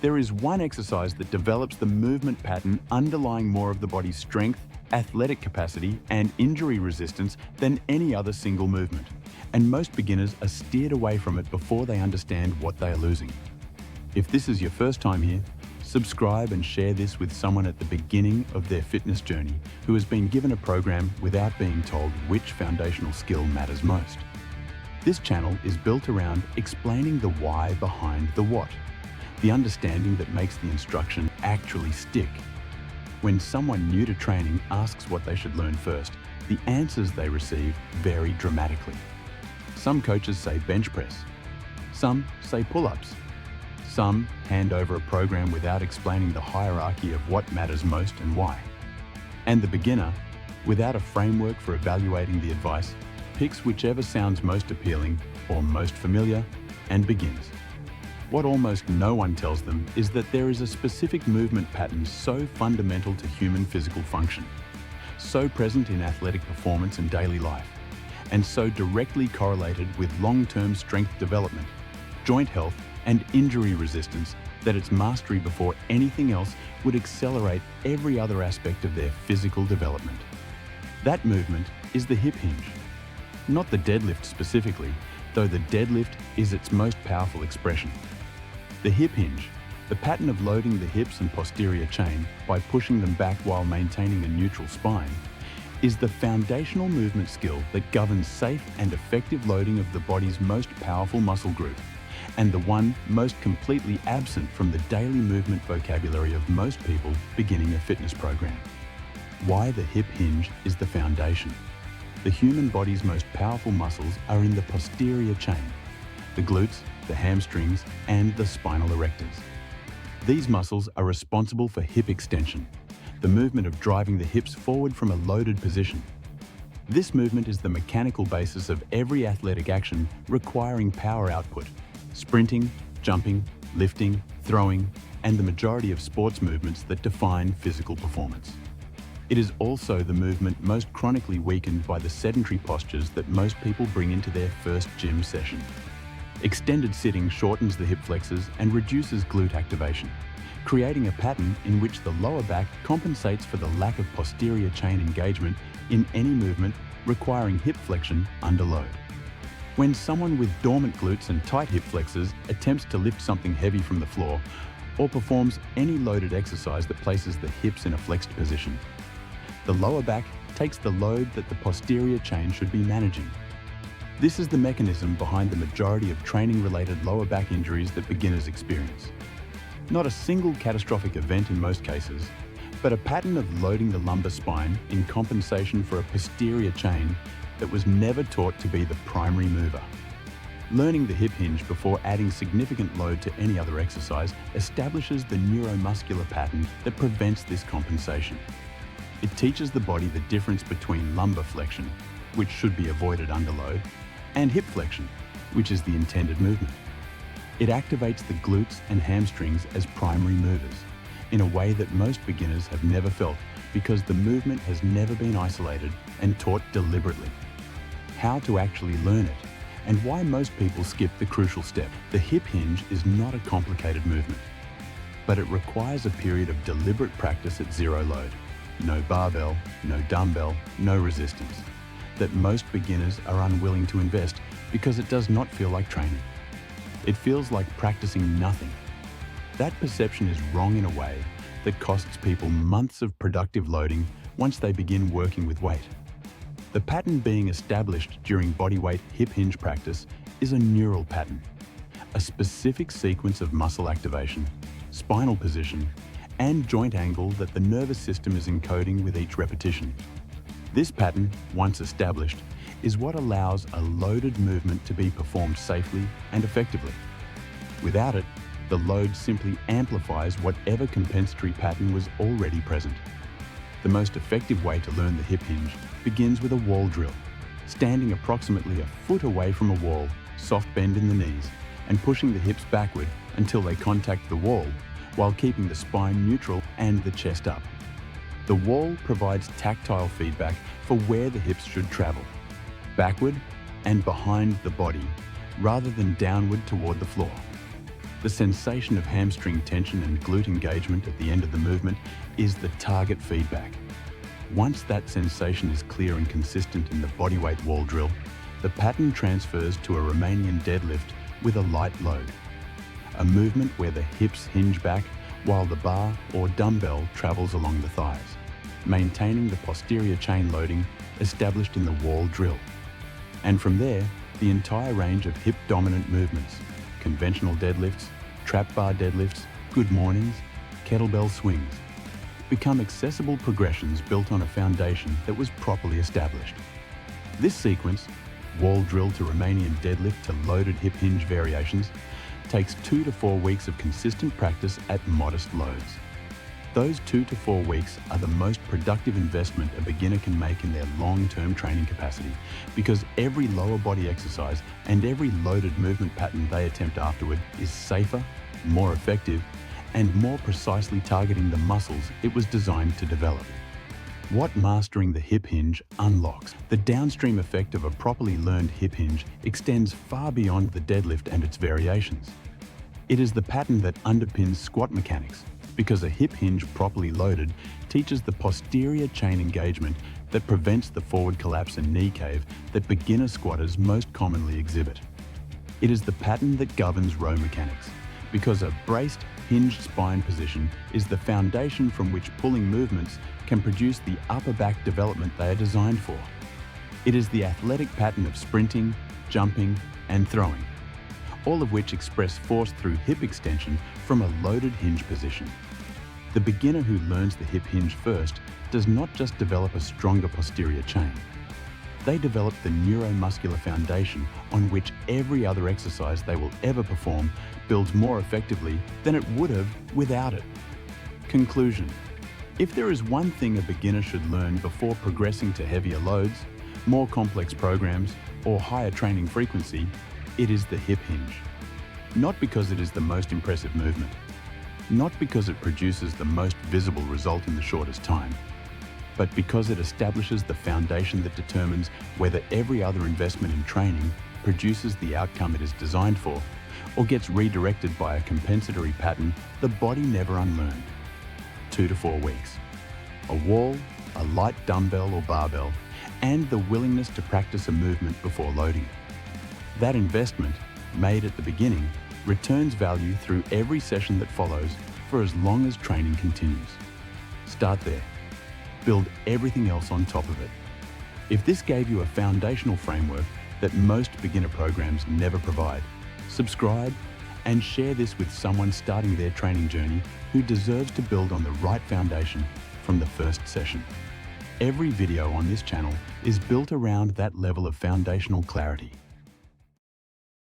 There is one exercise that develops the movement pattern underlying more of the body's strength, athletic capacity, and injury resistance than any other single movement. And most beginners are steered away from it before they understand what they are losing. If this is your first time here, subscribe and share this with someone at the beginning of their fitness journey who has been given a program without being told which foundational skill matters most. This channel is built around explaining the why behind the what, the understanding that makes the instruction actually stick. When someone new to training asks what they should learn first, the answers they receive vary dramatically. Some coaches say bench press, some say pull-ups, some hand over a program without explaining the hierarchy of what matters most and why. And the beginner, without a framework for evaluating the advice, picks whichever sounds most appealing or most familiar and begins. What almost no one tells them is that there is a specific movement pattern so fundamental to human physical function, so present in athletic performance and daily life, and so directly correlated with long-term strength development, joint health, and injury resistance that its mastery before anything else would accelerate every other aspect of their physical development. That movement is the hip hinge. Not the deadlift specifically, though the deadlift is its most powerful expression. The hip hinge, the pattern of loading the hips and posterior chain by pushing them back while maintaining a neutral spine, is the foundational movement skill that governs safe and effective loading of the body's most powerful muscle group, and the one most completely absent from the daily movement vocabulary of most people beginning a fitness program. Why the hip hinge is the foundation. The human body's most powerful muscles are in the posterior chain, the glutes, the hamstrings, and the spinal erectors. These muscles are responsible for hip extension, the movement of driving the hips forward from a loaded position. This movement is the mechanical basis of every athletic action requiring power output: sprinting, jumping, lifting, throwing, and the majority of sports movements that define physical performance. It is also the movement most chronically weakened by the sedentary postures that most people bring into their first gym session. Extended sitting shortens the hip flexors and reduces glute activation, creating a pattern in which the lower back compensates for the lack of posterior chain engagement in any movement requiring hip flexion under load. When someone with dormant glutes and tight hip flexors attempts to lift something heavy from the floor or performs any loaded exercise that places the hips in a flexed position, the lower back takes the load that the posterior chain should be managing. This is the mechanism behind the majority of training-related lower back injuries that beginners experience. Not a single catastrophic event in most cases, but a pattern of loading the lumbar spine in compensation for a posterior chain that was never taught to be the primary mover. Learning the hip hinge before adding significant load to any other exercise establishes the neuromuscular pattern that prevents this compensation. It teaches the body the difference between lumbar flexion, which should be avoided under load, and hip flexion, which is the intended movement. It activates the glutes and hamstrings as primary movers in a way that most beginners have never felt because the movement has never been isolated and taught deliberately. How to actually learn it, and why most people skip the crucial step. The hip hinge is not a complicated movement, but it requires a period of deliberate practice at zero load. No barbell, no dumbbell, no resistance, that most beginners are unwilling to invest because it does not feel like training. It feels like practicing nothing. That perception is wrong in a way that costs people months of productive loading once they begin working with weight. The pattern being established during bodyweight hip hinge practice is a neural pattern, a specific sequence of muscle activation, spinal position, and joint angle that the nervous system is encoding with each repetition. This pattern, once established, is what allows a loaded movement to be performed safely and effectively. Without it, the load simply amplifies whatever compensatory pattern was already present. The most effective way to learn the hip hinge begins with a wall drill, standing approximately a foot away from a wall, soft bend in the knees, and pushing the hips backward until they contact the wall, while keeping the spine neutral and the chest up. The wall provides tactile feedback for where the hips should travel, backward and behind the body, rather than downward toward the floor. The sensation of hamstring tension and glute engagement at the end of the movement is the target feedback. Once that sensation is clear and consistent in the bodyweight wall drill, the pattern transfers to a Romanian deadlift with a light load, a movement where the hips hinge back while the bar or dumbbell travels along the thighs, maintaining the posterior chain loading established in the wall drill. And from there, the entire range of hip-dominant movements, conventional deadlifts, trap bar deadlifts, good mornings, kettlebell swings, become accessible progressions built on a foundation that was properly established. This sequence, wall drill to Romanian deadlift to loaded hip hinge variations, takes 2 to 4 weeks of consistent practice at modest loads. Those 2 to 4 weeks are the most productive investment a beginner can make in their long-term training capacity, because every lower body exercise and every loaded movement pattern they attempt afterward is safer, more effective, and more precisely targeting the muscles it was designed to develop. What mastering the hip hinge unlocks? The downstream effect of a properly learned hip hinge extends far beyond the deadlift and its variations. It is the pattern that underpins squat mechanics, because a hip hinge properly loaded teaches the posterior chain engagement that prevents the forward collapse and knee cave that beginner squatters most commonly exhibit. It is the pattern that governs row mechanics, because a braced, hinged spine position is the foundation from which pulling movements can produce the upper back development they are designed for. It is the athletic pattern of sprinting, jumping, and throwing, all of which express force through hip extension from a loaded hinge position. The beginner who learns the hip hinge first does not just develop a stronger posterior chain. They develop the neuromuscular foundation on which every other exercise they will ever perform builds more effectively than it would have without it. Conclusion: if there is one thing a beginner should learn before progressing to heavier loads, more complex programs, or higher training frequency, it is the hip hinge. Not because it is the most impressive movement, not because it produces the most visible result in the shortest time, but because it establishes the foundation that determines whether every other investment in training produces the outcome it is designed for, or gets redirected by a compensatory pattern the body never unlearned. 2 to 4 weeks. A wall, a light dumbbell or barbell, and the willingness to practice a movement before loading it. That investment, made at the beginning, returns value through every session that follows for as long as training continues. Start there. Build everything else on top of it. If this gave you a foundational framework that most beginner programs never provide, subscribe and share this with someone starting their training journey who deserves to build on the right foundation from the first session. Every video on this channel is built around that level of foundational clarity.